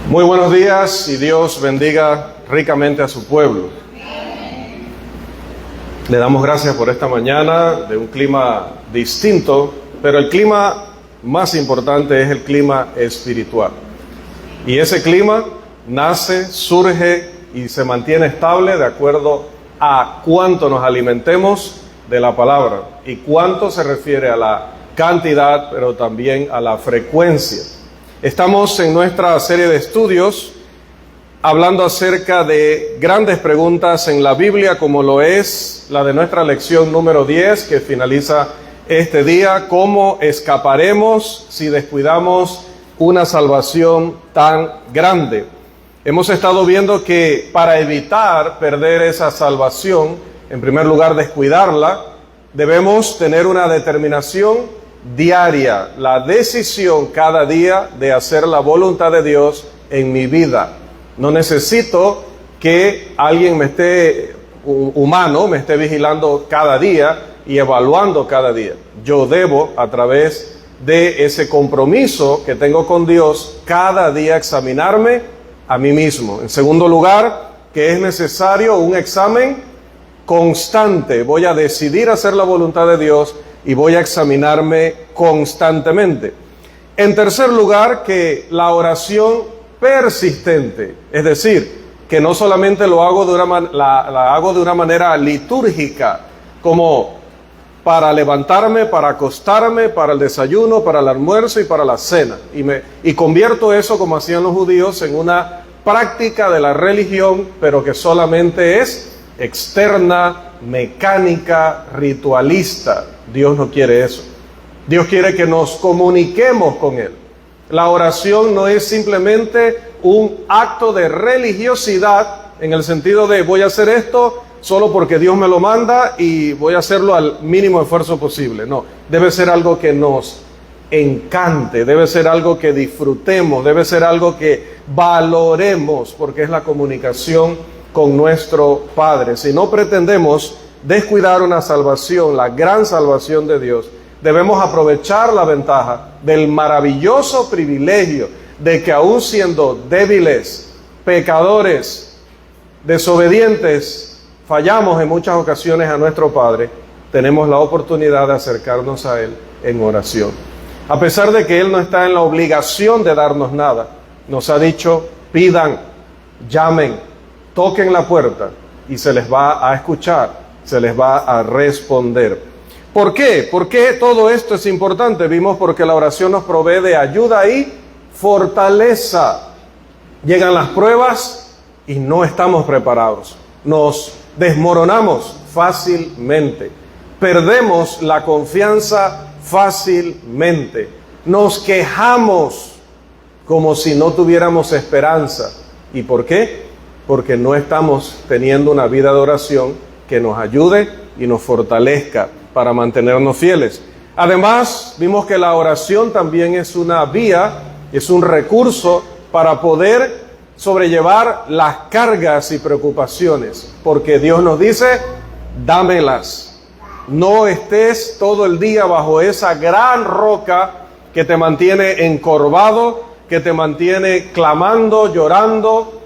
Muy buenos días y Dios bendiga ricamente a su pueblo. Le damos gracias por esta mañana de un clima distinto, pero el clima más importante es el clima espiritual. Y ese clima nace, surge y se mantiene estable de acuerdo a cuánto nos alimentemos de la palabra y cuánto se refiere a la cantidad, pero también a la frecuencia. Estamos en nuestra serie de estudios hablando acerca de grandes preguntas en la Biblia, como lo es la de nuestra lección número 10, que finaliza este día: ¿cómo escaparemos si descuidamos una salvación tan grande? Hemos estado viendo que para evitar perder esa salvación, en primer lugar descuidarla, debemos tener una determinación diaria, la decisión cada día de hacer la voluntad de Dios en mi vida. No necesito que alguien humano me esté vigilando cada día y evaluando cada día. Yo debo, a través de ese compromiso que tengo con Dios, cada día examinarme a mí mismo. En segundo lugar, que es necesario un examen constante. Voy a decidir hacer la voluntad de Dios y voy a examinarme constantemente. En tercer lugar, que la oración persistente, es decir, que no solamente lo hago la hago de una manera litúrgica, como para levantarme, para acostarme, para el desayuno, para el almuerzo y para la cena, y convierto eso, como hacían los judíos, en una práctica de la religión, pero que solamente es externa, mecánica, ritualista. Dios no quiere eso. Dios quiere que nos comuniquemos con Él. La oración no es simplemente un acto de religiosidad en el sentido de voy a hacer esto solo porque Dios me lo manda y voy a hacerlo al mínimo esfuerzo posible. No, debe ser algo que nos encante, debe ser algo que disfrutemos, debe ser algo que valoremos, porque es la comunicación con nuestro Padre. Si no pretendemos descuidar una salvación, la gran salvación de Dios, debemos aprovechar la ventaja del maravilloso privilegio de que, aún siendo débiles, pecadores, desobedientes, fallamos en muchas ocasiones a nuestro Padre, tenemos la oportunidad de acercarnos a Él en oración. A pesar de que Él no está en la obligación de darnos nada, nos ha dicho: pidan, llamen, toquen la puerta y se les va a escuchar, se les va a responder. ¿Por qué? ¿Por qué todo esto es importante? Vimos porque la oración nos provee de ayuda y fortaleza. Llegan las pruebas y no estamos preparados. Nos desmoronamos fácilmente. Perdemos la confianza fácilmente. Nos quejamos como si no tuviéramos esperanza. ¿Y por qué? Porque no estamos teniendo una vida de oración que nos ayude y nos fortalezca para mantenernos fieles. Además, vimos que la oración también es una vía, es un recurso para poder sobrellevar las cargas y preocupaciones, porque Dios nos dice: dámelas. No estés todo el día bajo esa gran roca que te mantiene encorvado, que te mantiene clamando, llorando.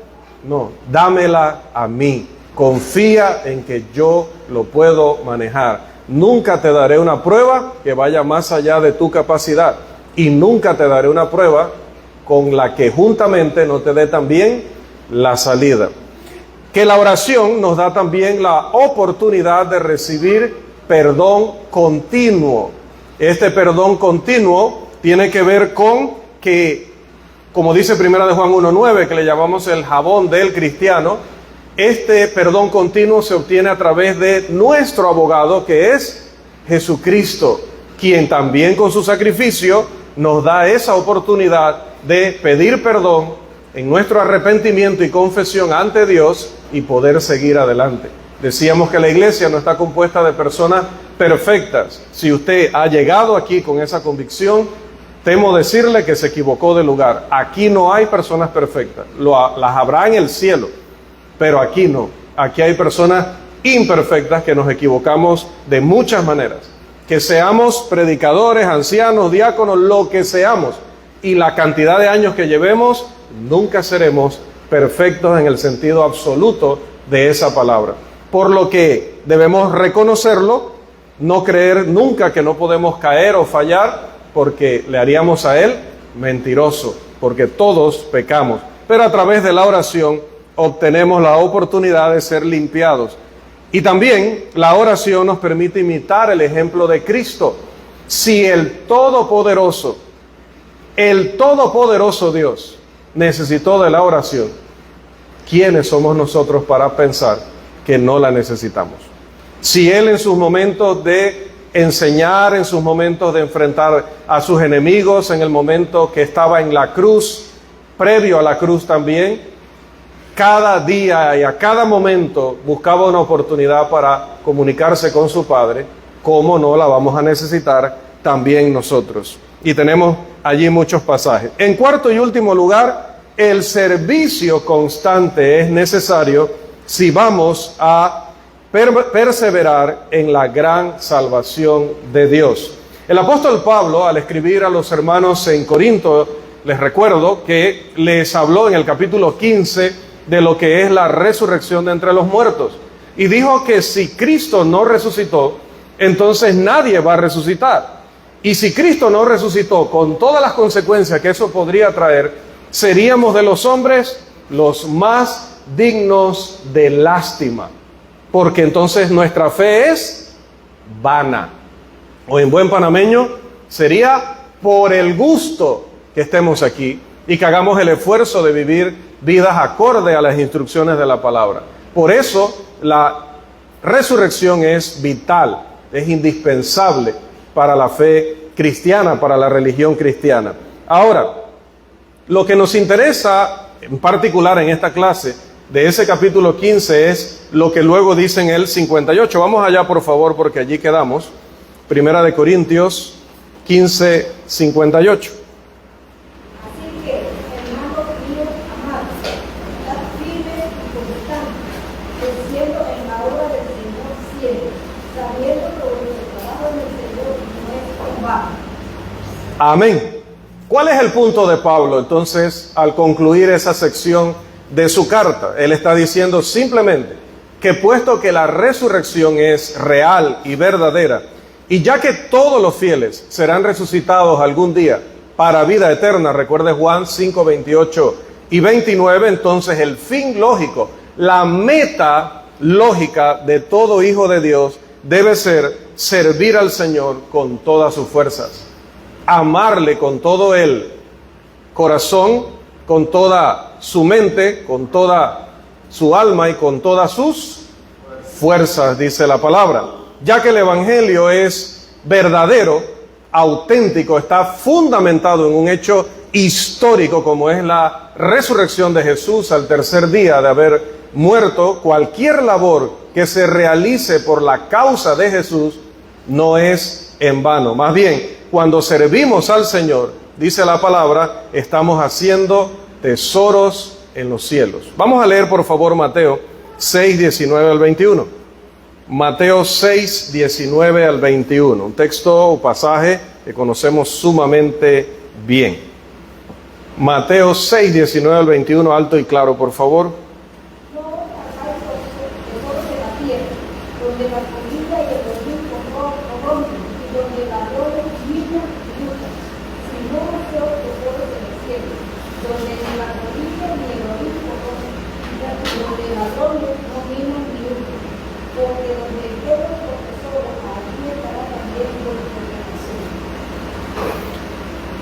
No, dámela a mí. Confía en que yo lo puedo manejar. Nunca te daré una prueba que vaya más allá de tu capacidad, y nunca te daré una prueba con la que juntamente no te dé también la salida. Que la oración nos da también la oportunidad de recibir perdón continuo. Este perdón continuo tiene que ver con que, como dice 1 Juan 1:9, que le llamamos el jabón del cristiano, este perdón continuo se obtiene a través de nuestro abogado, que es Jesucristo, quien también con su sacrificio nos da esa oportunidad de pedir perdón en nuestro arrepentimiento y confesión ante Dios y poder seguir adelante. Decíamos que la iglesia no está compuesta de personas perfectas. Si usted ha llegado aquí con esa convicción, temo decirle que se equivocó de lugar. Aquí no hay personas perfectas. Las habrá en el cielo, pero aquí no. Aquí hay personas imperfectas que nos equivocamos de muchas maneras. Que seamos predicadores, ancianos, diáconos, lo que seamos, y la cantidad de años que llevemos, nunca seremos perfectos en el sentido absoluto de esa palabra. Por lo que debemos reconocerlo, no creer nunca que no podemos caer o fallar, porque le haríamos a Él mentiroso, porque todos pecamos. Pero a través de la oración obtenemos la oportunidad de ser limpiados. Y también la oración nos permite imitar el ejemplo de Cristo. Si el Todopoderoso Dios necesitó de la oración, ¿quiénes somos nosotros para pensar que no la necesitamos? Si Él en sus momentos de enseñar, en sus momentos de enfrentar a sus enemigos, en el momento que estaba en la cruz, previo a la cruz también, cada día y a cada momento buscaba una oportunidad para comunicarse con su Padre, ¿cómo no la vamos a necesitar también nosotros? Y tenemos allí muchos pasajes. En cuarto y último lugar, el servicio constante es necesario si vamos a perseverar en la gran salvación de Dios. El apóstol Pablo, al escribir a los hermanos en Corinto, les recuerdo que les habló en el capítulo 15 de lo que es la resurrección de entre los muertos. Y dijo que si Cristo no resucitó, entonces nadie va a resucitar. Y si Cristo no resucitó, con todas las consecuencias que eso podría traer, seríamos de los hombres los más dignos de lástima. Porque entonces nuestra fe es vana. O en buen panameño, sería por el gusto que estemos aquí y que hagamos el esfuerzo de vivir vidas acorde a las instrucciones de la palabra. Por eso la resurrección es vital, es indispensable para la fe cristiana, para la religión cristiana. Ahora, lo que nos interesa en particular en esta clase de ese capítulo 15 es lo que luego dice en el 58. Vamos allá, por favor, porque allí quedamos. Primera de Corintios 15, 58. Amén. ¿Cuál es el punto de Pablo entonces al concluir esa sección de su carta? Él está diciendo simplemente que puesto que la resurrección es real y verdadera, y ya que todos los fieles serán resucitados algún día para vida eterna, recuerde Juan 5, 28 y 29, entonces el fin lógico, la meta lógica de todo hijo de Dios debe ser servir al Señor con todas sus fuerzas. Amarle con todo el corazón, con toda su mente, con toda su alma y con todas sus fuerzas, dice la palabra. Ya que el Evangelio es verdadero, auténtico, está fundamentado en un hecho histórico como es la resurrección de Jesús al tercer día de haber muerto, cualquier labor que se realice por la causa de Jesús no es en vano. Más bien, cuando servimos al Señor, dice la palabra, estamos haciendo tesoros en los cielos. Vamos a leer por favor Mateo 6, 19 al 21. Mateo 6, 19 al 21. Un texto o pasaje que conocemos sumamente bien. Mateo 6, 19 al 21, alto y claro, por favor.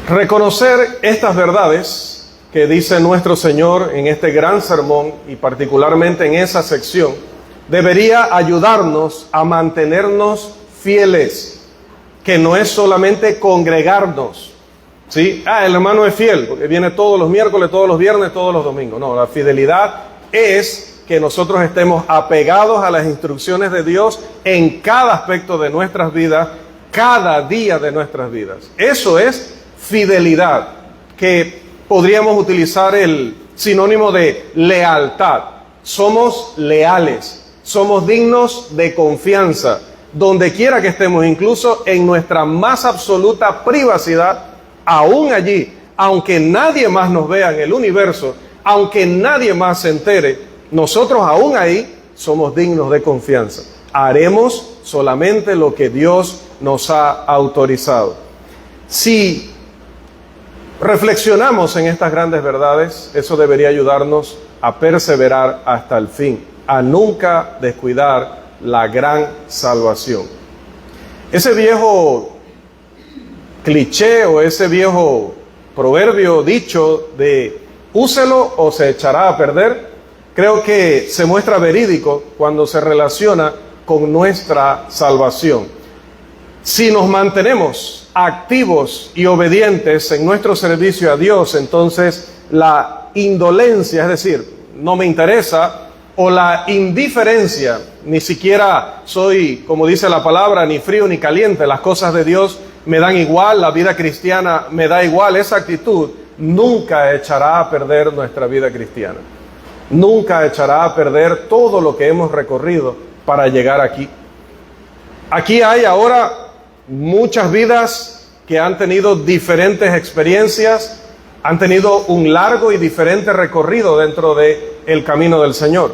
Reconocer estas verdades que dice nuestro Señor en este gran sermón y particularmente en esa sección debería ayudarnos a mantenernos fieles, que no es solamente congregarnos, ¿sí? El hermano es fiel porque viene todos los miércoles, todos los viernes, todos los domingos. No, la fidelidad es que nosotros estemos apegados a las instrucciones de Dios en cada aspecto de nuestras vidas, cada día de nuestras vidas. Eso es fidelidad, que podríamos utilizar el sinónimo de lealtad. Somos leales, somos dignos de confianza, donde quiera que estemos, incluso en nuestra más absoluta privacidad, aún allí aunque nadie más nos vea en el universo, aunque nadie más se entere, nosotros aún ahí somos dignos de confianza. Haremos solamente lo que Dios nos ha autorizado. Si reflexionamos en estas grandes verdades, eso debería ayudarnos a perseverar hasta el fin, a nunca descuidar la gran salvación. Ese viejo cliché o ese viejo proverbio dicho de úselo o se echará a perder, creo que se muestra verídico cuando se relaciona con nuestra salvación. Si nos mantenemos activos y obedientes en nuestro servicio a Dios, entonces la indolencia, es decir, no me interesa, o la indiferencia, ni siquiera soy, como dice la palabra, ni frío ni caliente, las cosas de Dios me dan igual, la vida cristiana me da igual, esa actitud nunca echará a perder nuestra vida cristiana. Nunca echará a perder todo lo que hemos recorrido para llegar aquí. Aquí hay ahora muchas vidas que han tenido diferentes experiencias, han tenido un largo y diferente recorrido dentro del camino del Señor.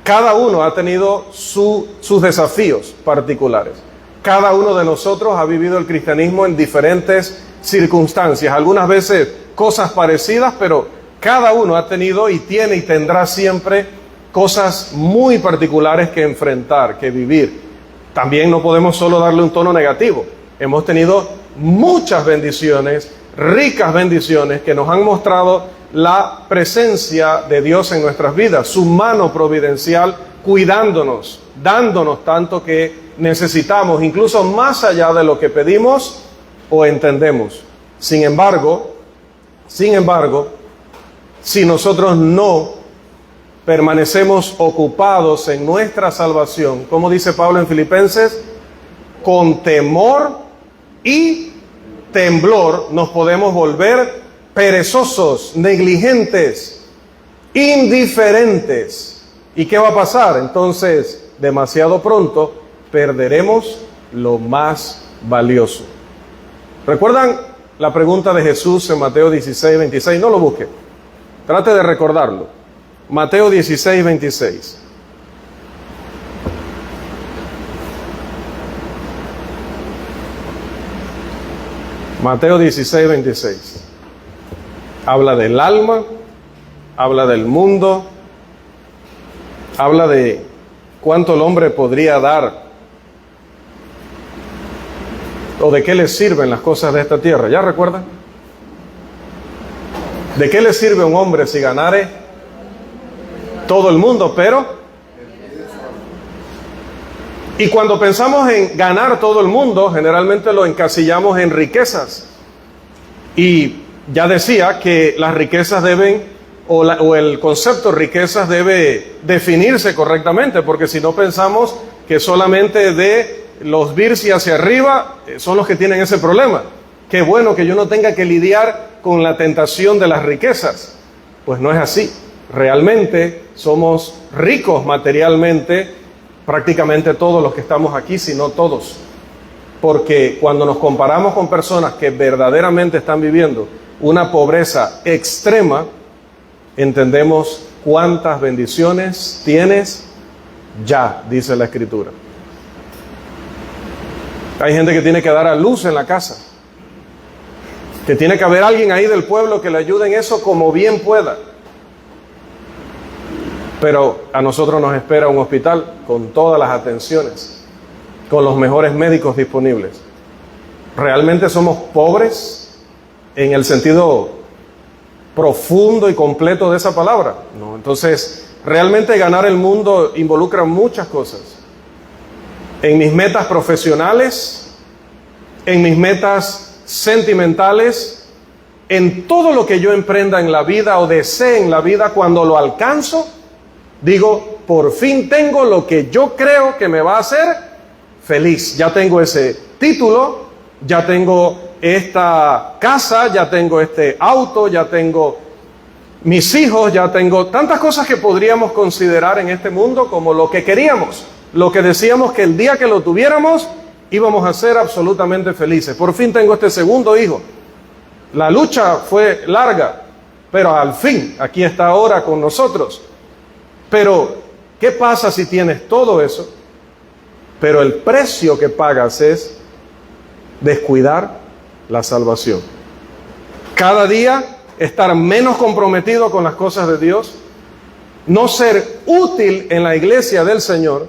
Cada uno ha tenido sus desafíos particulares. Cada uno de nosotros ha vivido el cristianismo en diferentes circunstancias, algunas veces cosas parecidas, pero cada uno ha tenido y tiene y tendrá siempre cosas muy particulares que enfrentar, que vivir. También no podemos solo darle un tono negativo. Hemos tenido muchas bendiciones, ricas bendiciones que nos han mostrado la presencia de Dios en nuestras vidas, su mano providencial cuidándonos, dándonos tanto que necesitamos, incluso más allá de lo que pedimos o entendemos. Sin embargo, si nosotros no permanecemos ocupados en nuestra salvación, como dice Pablo en Filipenses, con temor y temblor nos podemos volver perezosos, negligentes, indiferentes. ¿Y qué va a pasar? Entonces, demasiado pronto, perderemos lo más valioso. ¿Recuerdan la pregunta de Jesús en Mateo 16, 26? No lo busque. Trate de recordarlo. Mateo 16, 26. Mateo 16, 26. Habla del alma, habla del mundo, habla de cuánto el hombre podría dar o de qué le sirven las cosas de esta tierra. ¿Ya recuerdan? ¿De qué le sirve a un hombre si ganare todo el mundo, pero? Y cuando pensamos en ganar todo el mundo, generalmente lo encasillamos en riquezas. Y ya decía que las riquezas deben, o el concepto riquezas debe definirse correctamente, porque si no pensamos que solamente de los birsi hacia arriba son los que tienen ese problema. Qué bueno que yo no tenga que lidiar con la tentación de las riquezas. Pues no es así. Realmente somos ricos materialmente, prácticamente todos los que estamos aquí, si no todos. Porque cuando nos comparamos con personas que verdaderamente están viviendo una pobreza extrema, entendemos cuántas bendiciones tienes ya, dice la Escritura. Hay gente que tiene que dar a luz en la casa, que tiene que haber alguien ahí del pueblo que le ayude en eso como bien pueda. Pero a nosotros nos espera un hospital con todas las atenciones, con los mejores médicos disponibles. ¿Realmente somos pobres en el sentido profundo y completo de esa palabra? No. Entonces, realmente ganar el mundo involucra muchas cosas. En mis metas profesionales, en mis metas sentimentales, en todo lo que yo emprenda en la vida o desee en la vida, cuando lo alcanzo, digo, por fin tengo lo que yo creo que me va a hacer feliz. Ya tengo ese título, ya tengo esta casa, ya tengo este auto, ya tengo mis hijos, ya tengo tantas cosas que podríamos considerar en este mundo como lo que queríamos, lo que decíamos que el día que lo tuviéramos íbamos a ser absolutamente felices. Por fin tengo este segundo hijo. La lucha fue larga, pero al fin, aquí está ahora con nosotros. Pero, ¿qué pasa si tienes todo eso? Pero el precio que pagas es descuidar la salvación. Cada día estar menos comprometido con las cosas de Dios, no ser útil en la iglesia del Señor,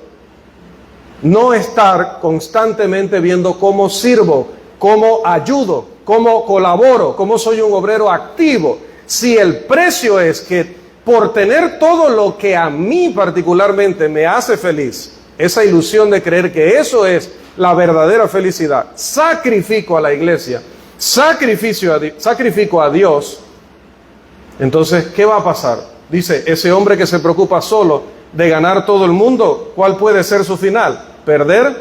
no estar constantemente viendo cómo sirvo, cómo ayudo, cómo colaboro, cómo soy un obrero activo. Si el precio es que por tener todo lo que a mí particularmente me hace feliz, esa ilusión de creer que eso es la verdadera felicidad, sacrifico a la iglesia, sacrifico a Dios, entonces, ¿qué va a pasar? Dice, ese hombre que se preocupa solo de ganar todo el mundo, ¿cuál puede ser su final? Perder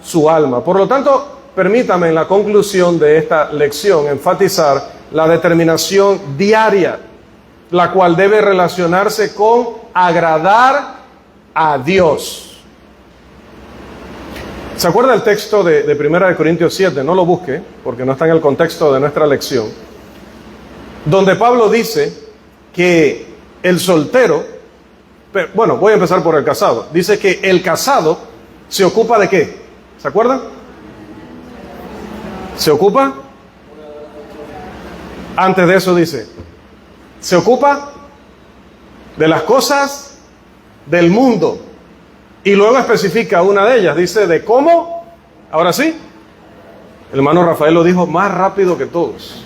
su alma. Por lo tanto, permítame en la conclusión de esta lección enfatizar la determinación diaria, la cual debe relacionarse con agradar a Dios. ¿Se acuerda el texto de 1 Corintios 7? No lo busque, porque no está en el contexto de nuestra lección. Donde Pablo dice que el soltero, bueno, voy a empezar por el casado. Dice que el casado se ocupa de ¿qué? ¿Se acuerdan? Se ocupa. Antes de eso dice, se ocupa de las cosas del mundo. Y luego especifica una de ellas, dice de cómo, ahora sí, el hermano Rafael lo dijo más rápido que todos.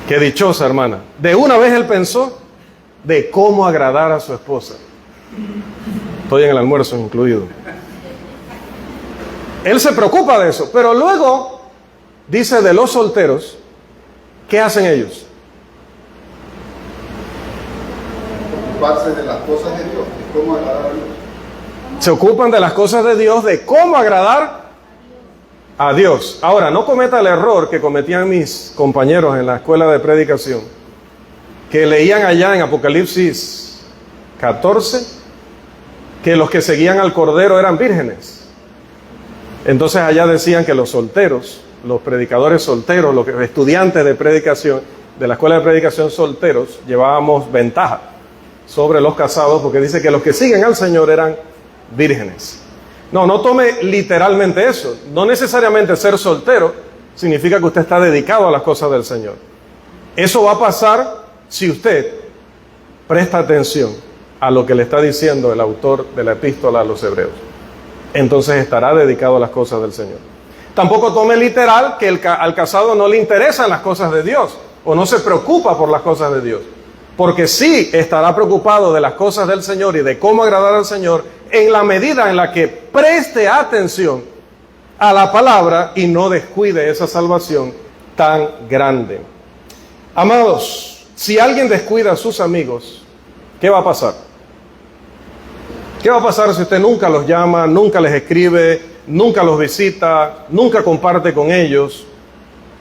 Qué dichosa hermana. De una vez él pensó de cómo agradar a su esposa. Estoy en el almuerzo incluido. Él se preocupa de eso, pero luego dice de los solteros, ¿qué hacen ellos? Ocuparse de las cosas de Dios, de cómo agradar a Dios. Se ocupan de las cosas de Dios, de cómo agradar a Dios. Ahora, no cometa el error que cometían mis compañeros en la escuela de predicación, que leían allá en Apocalipsis 14, que los que seguían al Cordero eran vírgenes. Entonces allá decían que los solteros, los predicadores solteros, los estudiantes de predicación, de la escuela de predicación solteros, llevábamos ventaja sobre los casados, porque dice que los que siguen al Señor eran vírgenes. No tome literalmente eso. No necesariamente ser soltero significa que usted está dedicado a las cosas del Señor. Eso va a pasar si usted presta atención a lo que le está diciendo el autor de la epístola a los Hebreos. Entonces estará dedicado a las cosas del Señor. Tampoco tome literal que al casado no le interesan las cosas de Dios o no se preocupa por las cosas de Dios. Porque sí estará preocupado de las cosas del Señor y de cómo agradar al Señor en la medida en la que preste atención a la palabra y no descuide esa salvación tan grande. Amados, si alguien descuida a sus amigos, ¿qué va a pasar? ¿Qué va a pasar si usted nunca los llama, nunca les escribe, nunca los visita, nunca comparte con ellos?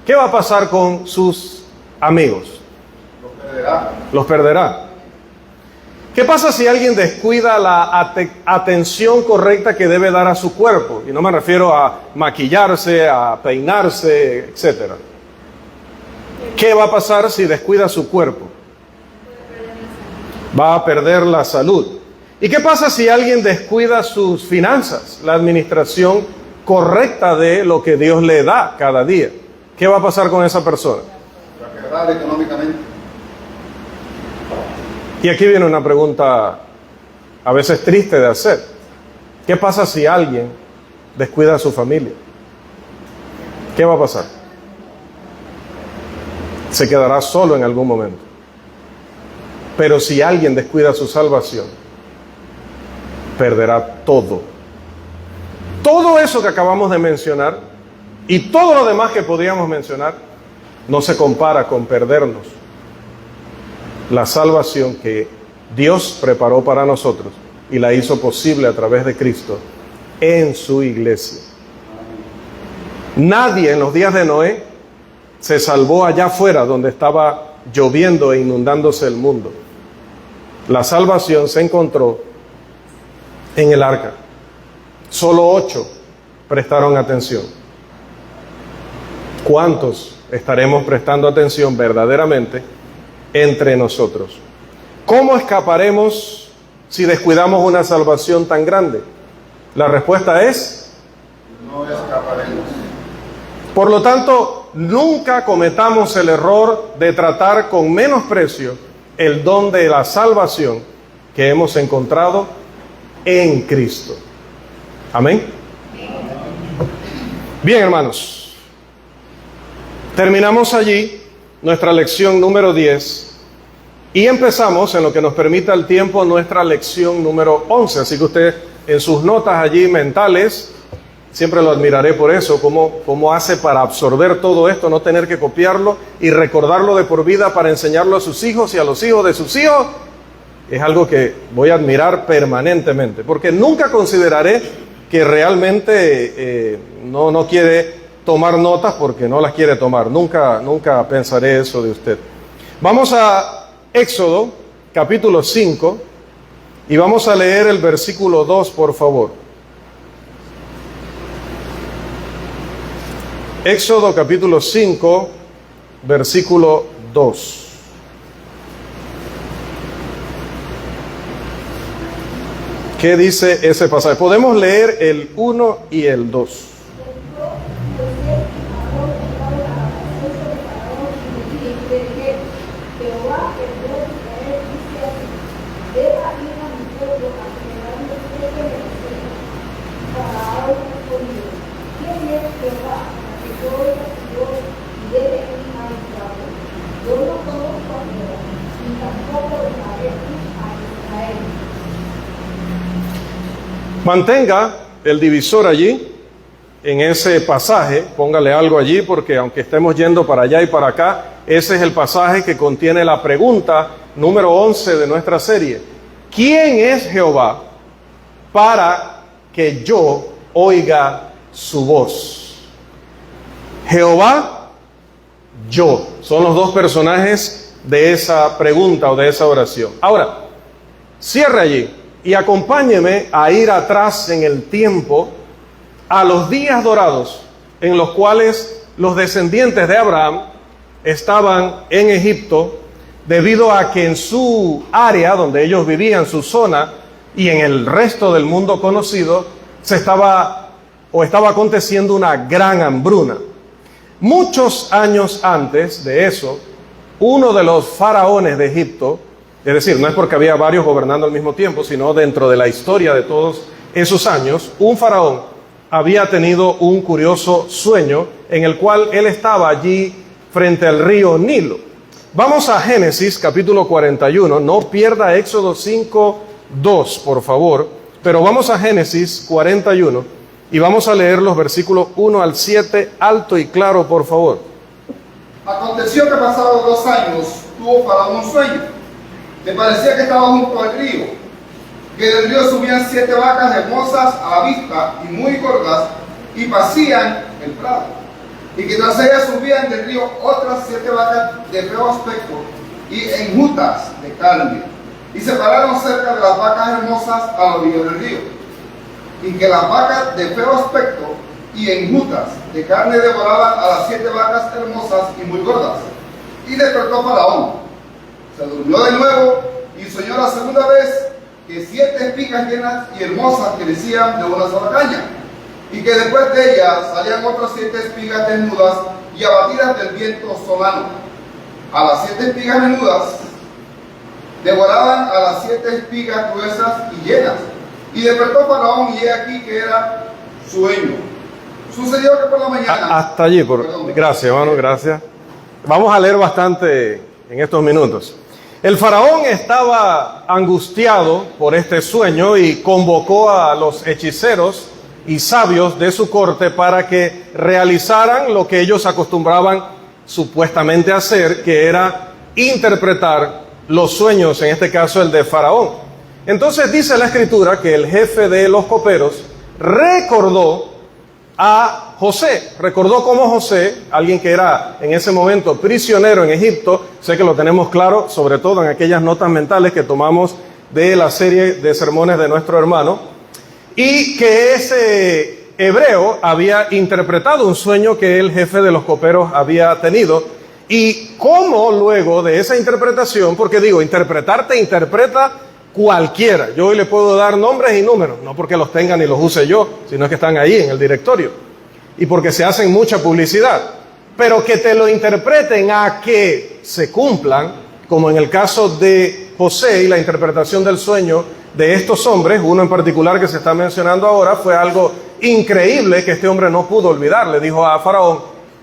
¿Qué va a pasar con sus amigos? Los perderá. ¿Qué pasa si alguien descuida la atención correcta que debe dar a su cuerpo? Y no me refiero a maquillarse, a peinarse, etc. ¿Qué va a pasar si descuida su cuerpo? Va a perder la salud. ¿Y qué pasa si alguien descuida sus finanzas, la administración correcta de lo que Dios le da cada día? ¿Qué va a pasar con esa persona? Va a quebrar económicamente. Y aquí viene una pregunta a veces triste de hacer. ¿Qué pasa si alguien descuida a su familia? ¿Qué va a pasar? Se quedará solo en algún momento. Pero si alguien descuida su salvación, perderá todo. Todo eso que acabamos de mencionar y todo lo demás que podríamos mencionar no se compara con perdernos la salvación que Dios preparó para nosotros y la hizo posible a través de Cristo en su iglesia. Nadie en los días de Noé se salvó allá afuera donde estaba lloviendo e inundándose el mundo. La salvación se encontró en el arca. Solo 8 prestaron atención. ¿Cuántos estaremos prestando atención verdaderamente entre nosotros. ¿Cómo escaparemos si descuidamos una salvación tan grande? La respuesta es: no escaparemos. Por lo tanto, nunca cometamos el error de tratar con menosprecio el don de la salvación que hemos encontrado en Cristo. Amén. Bien, hermanos, terminamos allí nuestra lección número 10 y empezamos, en lo que nos permita el tiempo, nuestra lección número 11. Así que usted, en sus notas allí mentales, siempre lo admiraré por eso, cómo hace para absorber todo esto, no tener que copiarlo y recordarlo de por vida para enseñarlo a sus hijos y a los hijos de sus hijos. Es algo que voy a admirar permanentemente, porque nunca consideraré que realmente no quiere tomar notas porque no las quiere tomar. Nunca pensaré eso de usted. Vamos a Éxodo, capítulo 5, y vamos a leer el versículo 2, por favor. Éxodo, capítulo 5, versículo 2. ¿Qué dice ese pasaje? Podemos leer el 1 y el 2. Mantenga el divisor allí, en ese pasaje, póngale algo allí, porque aunque estemos yendo para allá y para acá, ese es el pasaje que contiene la pregunta número 11 de nuestra serie. ¿Quién es Jehová para que yo oiga su voz? Jehová, yo. Son los dos personajes de esa pregunta o de esa oración. Ahora, cierre allí y acompáñeme a ir atrás en el tiempo a los días dorados en los cuales los descendientes de Abraham estaban en Egipto, debido a que en su área donde ellos vivían, su zona, y en el resto del mundo conocido, estaba aconteciendo una gran hambruna. Muchos años antes de eso, uno de los faraones de Egipto, es decir, no es porque había varios gobernando al mismo tiempo, sino dentro de la historia de todos esos años, un faraón había tenido un curioso sueño en el cual él estaba allí frente al río Nilo. Vamos a Génesis capítulo 41, no pierda Éxodo 5:2, por favor, pero vamos a Génesis 41 y vamos a leer los versículos 1 al 7, alto y claro, por favor. Aconteció que pasados 2 años tuvo Faraón un sueño. Le parecía que estaba junto al río, que del río subían 7 vacas hermosas a la vista y muy gordas, y pasían el prado, y que tras ellas subían del río otras 7 vacas de feo aspecto y enjutas de carne, y se pararon cerca de las vacas hermosas a la orilla del río, y que las vacas de feo aspecto y enjutas de carne devoraban a las 7 vacas hermosas y muy gordas. Y despertó Faraón, se durmió de nuevo y soñó la segunda vez que 7 espigas llenas y hermosas crecían de una sola caña, y que después de ellas salían otras 7 espigas desnudas y abatidas del viento solano. A las 7 espigas menudas devoraban a las 7 espigas gruesas y llenas. Y despertó Faraón, y he aquí que era sueño. Sucedió que por la mañana... Hasta allí, gracias, hermano, gracias. Vamos a leer bastante en estos minutos. El faraón estaba angustiado por este sueño y convocó a los hechiceros y sabios de su corte para que realizaran lo que ellos acostumbraban supuestamente hacer, que era interpretar los sueños, en este caso el de Faraón. Entonces dice la Escritura que el jefe de los coperos recordó a José, recordó cómo José, alguien que era en ese momento prisionero en Egipto, sé que lo tenemos claro, sobre todo en aquellas notas mentales que tomamos de la serie de sermones de nuestro hermano, y que ese hebreo había interpretado un sueño que el jefe de los coperos había tenido, y cómo luego de esa interpretación, porque digo, interpretar te interpreta cualquiera. Yo hoy le puedo dar nombres y números, no porque los tenga ni los use yo, sino que están ahí en el directorio, y porque se hacen mucha publicidad. Pero que te lo interpreten a que se cumplan, como en el caso de José y la interpretación del sueño de estos hombres, uno en particular que se está mencionando ahora, fue algo increíble que este hombre no pudo olvidar. Le dijo a Faraón,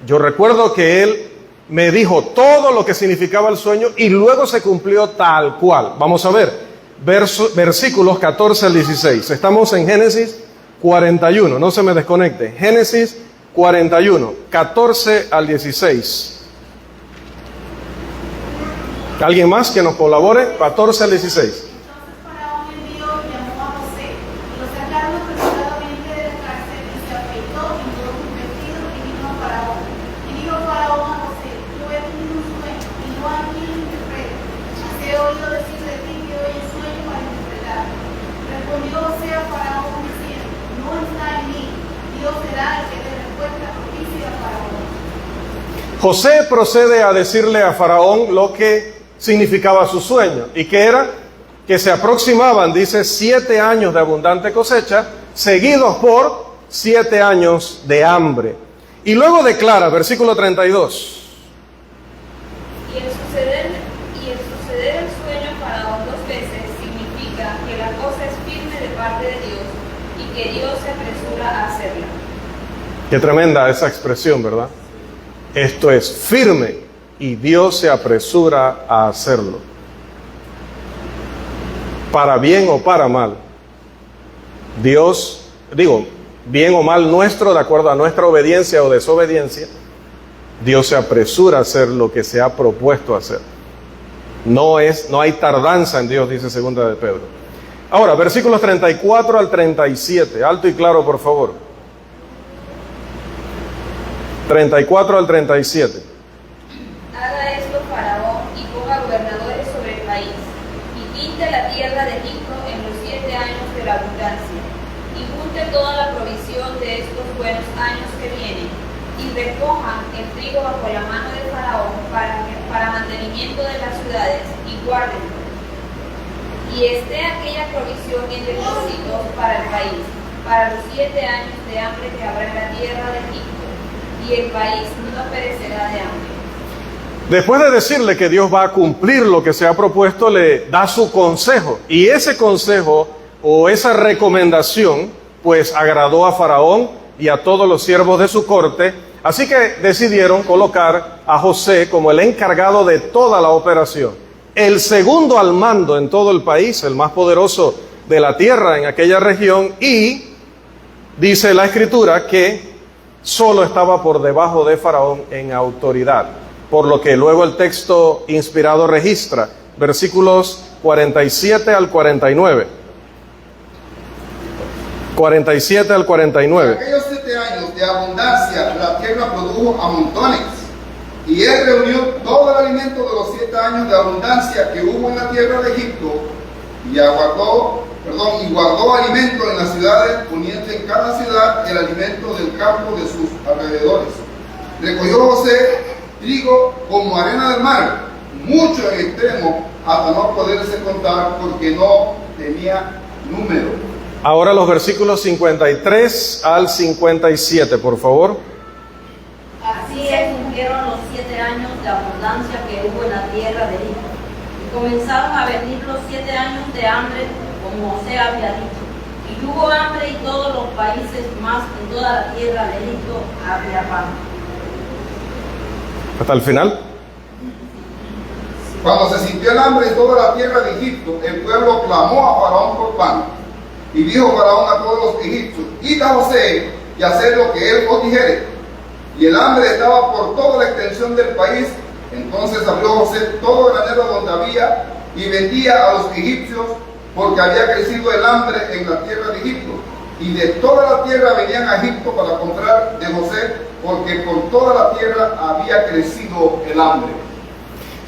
yo recuerdo que él me dijo todo lo que significaba el sueño y luego se cumplió tal cual. Vamos a ver, versículos 14 al 16. Estamos en Génesis 41, no se me desconecte. Génesis 41, 14 al 16. ¿Alguien más que nos colabore? 14 al 16. Entonces Faraón envió y llamó a José, y lo sacaron apresuradamente de la cárcel, y se afeitó y mudó su vestido y vino a Faraón. Y dijo Faraón a José, yo he tenido un sueño, y no hay quien lo interprete. Mas he oído decir de ti que hoy el sueño para interpretar. Respondió José a Faraón diciendo, no está en mí, Dios será el que dé respuesta propicia a Faraón. José procede a decirle a Faraón lo que significaba su sueño, y que era que se aproximaban, dice, 7 años de abundante cosecha, seguidos por 7 años de hambre. Y luego declara, versículo 32. Y el suceder el sueño Faraón 2 veces significa que la cosa es firme de parte de Dios y que Dios se apresura a hacerla. Qué tremenda esa expresión, ¿verdad? Esto es firme y Dios se apresura a hacerlo. Para bien o para mal. Dios, bien o mal nuestro, de acuerdo a nuestra obediencia o desobediencia, Dios se apresura a hacer lo que se ha propuesto hacer. No hay tardanza en Dios, dice segunda de Pedro. Ahora, versículos 34 al 37, alto y claro, por favor. 34 al 37. Haga esto Faraón y ponga gobernadores sobre el país, y quite la tierra de Egipto en los 7 años de la abundancia, y junte toda la provisión de estos buenos años que vienen, y recojan el trigo bajo la mano de Faraón para mantenimiento de las ciudades, y guárdenlo. Y esté aquella provisión en depósitos para el país, para los 7 años de hambre que habrá en la tierra de Egipto, y el país no perecerá de hambre. Después de decirle que Dios va a cumplir lo que se ha propuesto, le da su consejo. Y ese consejo o esa recomendación, pues agradó a Faraón y a todos los siervos de su corte. Así que decidieron colocar a José como el encargado de toda la operación. El segundo al mando en todo el país, el más poderoso de la tierra en aquella región. Y dice la Escritura que solo estaba por debajo de Faraón en autoridad. Por lo que luego el texto inspirado registra, versículos 47 al 49. 47 al 49. En aquellos 7 años de abundancia, la tierra produjo a montones. Y él reunió todo el alimento de los 7 años de abundancia que hubo en la tierra de Egipto, y guardó alimento en las ciudades, poniendo en cada ciudad el alimento del campo de sus alrededores. Recogió José trigo como arena del mar, mucho en extremo, hasta no poderse contar, porque no tenía número. Ahora los versículos 53 al 57, por favor. Así se cumplieron los 7 años de abundancia que hubo en la tierra de Egipto. Y comenzaron a venir los 7 años de hambre, como José había dicho. Y hubo hambre en todos los países, más en toda la tierra de Egipto había pan. Hasta el final. Cuando se sintió el hambre en toda la tierra de Egipto, el pueblo clamó a Faraón por pan. Y dijo Faraón a todos los egipcios, id a José y haced lo que él os dijere. Y el hambre estaba por toda la extensión del país. Entonces abrió José todo el granero donde había y vendía a los egipcios, porque había crecido el hambre en la tierra de Egipto. Y de toda la tierra venían a Egipto para comprar de José, porque por toda la tierra había crecido el hambre.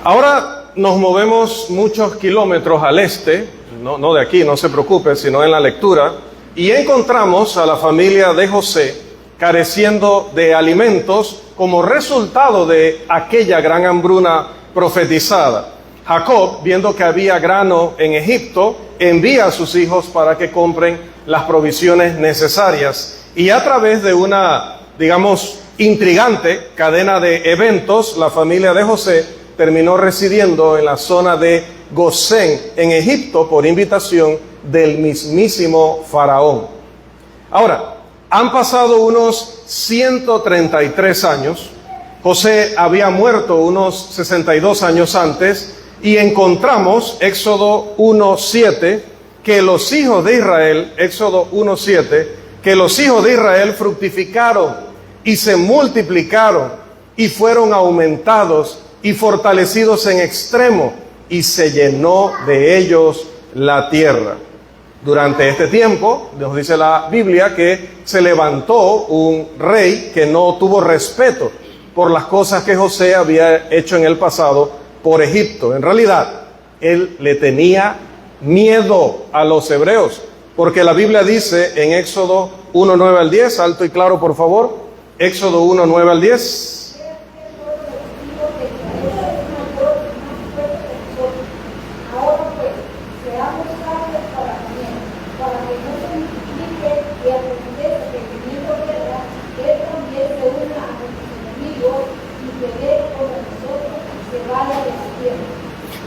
Ahora nos movemos muchos kilómetros al este, no de aquí, no se preocupe, sino en la lectura, y encontramos a la familia de José careciendo de alimentos como resultado de aquella gran hambruna profetizada. Jacob, viendo que había grano en Egipto, envía a sus hijos para que compren las provisiones necesarias. Y a través de una, digamos, intrigante cadena de eventos, la familia de José terminó residiendo en la zona de Gosén, en Egipto, por invitación del mismísimo Faraón. Ahora, han pasado unos 133 años. José había muerto unos 62 años antes, y encontramos, Éxodo 1:7, que los hijos de Israel, Éxodo 1:7, que los hijos de Israel fructificaron y se multiplicaron y fueron aumentados y fortalecidos en extremo, y se llenó de ellos la tierra. Durante este tiempo, nos dice la Biblia que se levantó un rey que no tuvo respeto por las cosas que José había hecho en el pasado por Egipto. En realidad, él le tenía miedo a los hebreos, porque la Biblia dice en Éxodo 1:9 al 10, alto y claro por favor, Éxodo 1:9 al 10.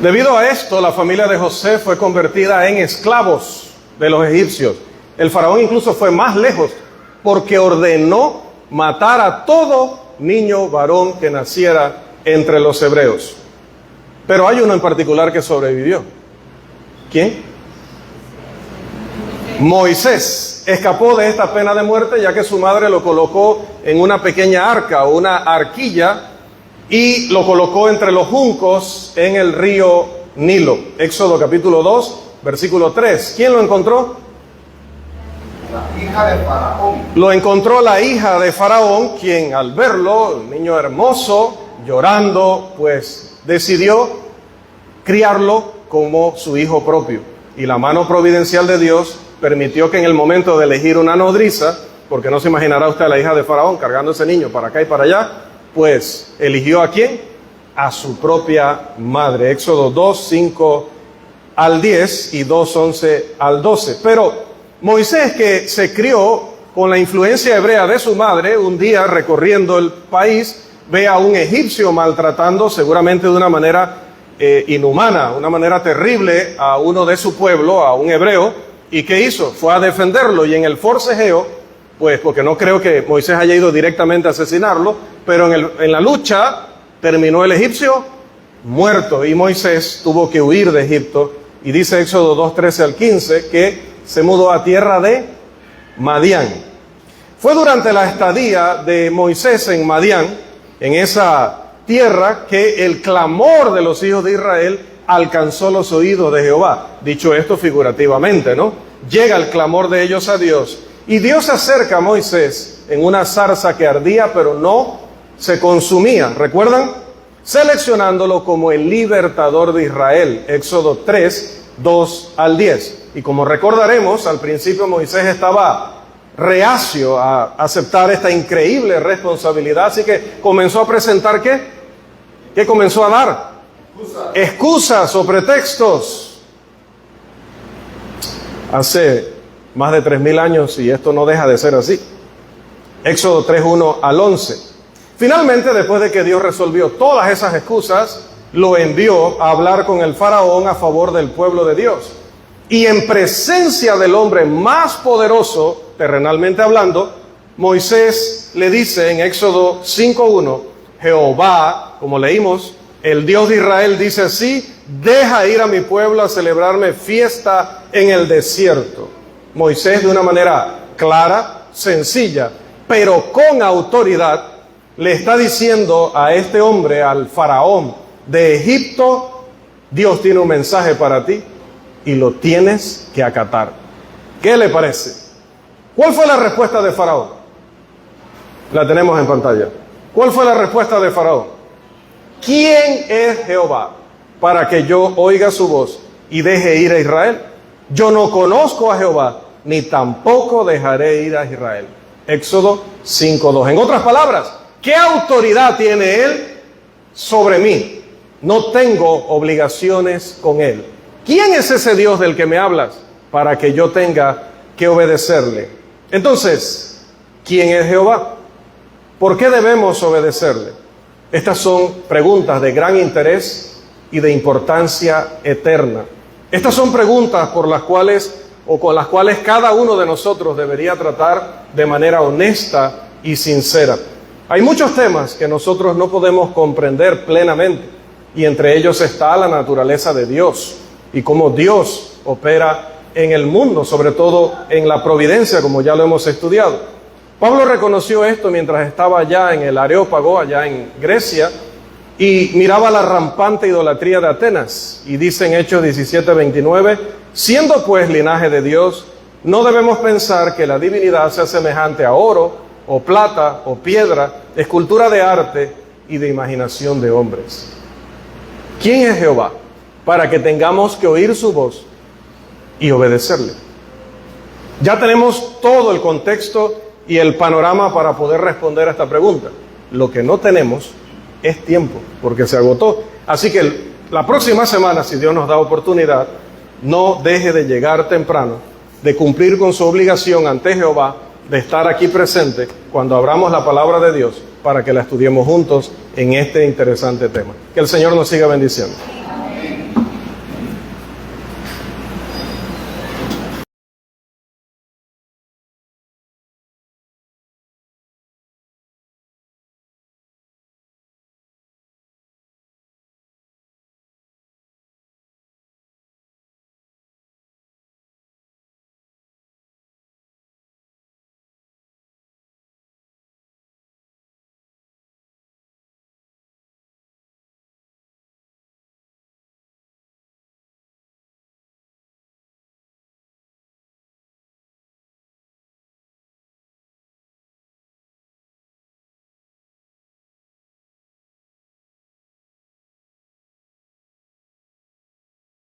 Debido a esto, la familia de José fue convertida en esclavos de los egipcios. El faraón incluso fue más lejos, porque ordenó matar a todo niño varón que naciera entre los hebreos. Pero hay uno en particular que sobrevivió. ¿Quién? Moisés escapó de esta pena de muerte, ya que su madre lo colocó en una pequeña arca o una arquilla, y lo colocó entre los juncos en el río Nilo. Éxodo capítulo 2, versículo 3. ¿Quién lo encontró? La hija de Faraón. Lo encontró la hija de Faraón, quien al verlo, un niño hermoso, llorando, pues decidió criarlo como su hijo propio. Y la mano providencial de Dios permitió que en el momento de elegir una nodriza, porque no se imaginará usted a la hija de Faraón cargando ese niño para acá y para allá, pues eligió ¿a quién? A su propia madre. Éxodo 2, 5 al 10 y 2, 11 al 12. Pero Moisés, que se crió con la influencia hebrea de su madre, un día recorriendo el país, ve a un egipcio maltratando seguramente de una manera inhumana, una manera terrible a uno de su pueblo, a un hebreo. ¿Y qué hizo? Fue a defenderlo, y en el forcejeo, pues porque no creo que Moisés haya ido directamente a asesinarlo, pero en la lucha terminó el egipcio muerto, y Moisés tuvo que huir de Egipto. Y dice Éxodo 2, 13 al 15 que se mudó a tierra de Madián. Fue durante la estadía de Moisés en Madián, en esa tierra, que el clamor de los hijos de Israel alcanzó los oídos de Jehová. Dicho esto figurativamente, ¿no? Llega el clamor de ellos a Dios, y Dios se acerca a Moisés en una zarza que ardía, pero no se consumía. ¿Recuerdan? Seleccionándolo como el libertador de Israel. Éxodo 3, 2 al 10. Y como recordaremos, al principio Moisés estaba reacio a aceptar esta increíble responsabilidad, así que comenzó a presentar ¿qué? ¿Qué comenzó a dar? Excusas o pretextos. Hace más de 3,000 años, y esto no deja de ser así. Éxodo 3, 1 al 11. Finalmente, después de que Dios resolvió todas esas excusas, lo envió a hablar con el faraón a favor del pueblo de Dios. Y en presencia del hombre más poderoso, terrenalmente hablando, Moisés le dice en Éxodo 5:1, Jehová, como leímos, el Dios de Israel dice así: deja ir a mi pueblo a celebrarme fiesta en el desierto. Moisés, de una manera clara, sencilla, pero con autoridad, le está diciendo a este hombre, al faraón de Egipto: Dios tiene un mensaje para ti y lo tienes que acatar. ¿Qué le parece? ¿Cuál fue la respuesta de Faraón? La tenemos en pantalla. ¿Cuál fue la respuesta de Faraón? ¿Quién es Jehová para que yo oiga su voz y deje ir a Israel? Yo no conozco a Jehová, ni tampoco dejaré ir a Israel. Éxodo 5:2. En otras palabras, ¿qué autoridad tiene Él sobre mí? No tengo obligaciones con Él. ¿Quién es ese Dios del que me hablas para que yo tenga que obedecerle? Entonces, ¿quién es Jehová? ¿Por qué debemos obedecerle? Estas son preguntas de gran interés y de importancia eterna. Estas son preguntas por las cuales o con las cuales cada uno de nosotros debería tratar de manera honesta y sincera. Hay muchos temas que nosotros no podemos comprender plenamente, y entre ellos está la naturaleza de Dios y cómo Dios opera en el mundo, sobre todo en la providencia, como ya lo hemos estudiado. Pablo reconoció esto mientras estaba allá en el Areópago, allá en Grecia, y miraba la rampante idolatría de Atenas. Y dice en Hechos 17:29, siendo pues linaje de Dios, no debemos pensar que la divinidad sea semejante a oro, o plata, o piedra, escultura de arte y de imaginación de hombres. ¿Quién es Jehová para que tengamos que oír su voz y obedecerle? Ya tenemos todo el contexto y el panorama para poder responder a esta pregunta. Lo que no tenemos es tiempo, porque se agotó. Así que la próxima semana, si Dios nos da oportunidad, no deje de llegar temprano, de cumplir con su obligación ante Jehová, de estar aquí presente cuando abramos la palabra de Dios para que la estudiemos juntos en este interesante tema. Que el Señor nos siga bendiciendo.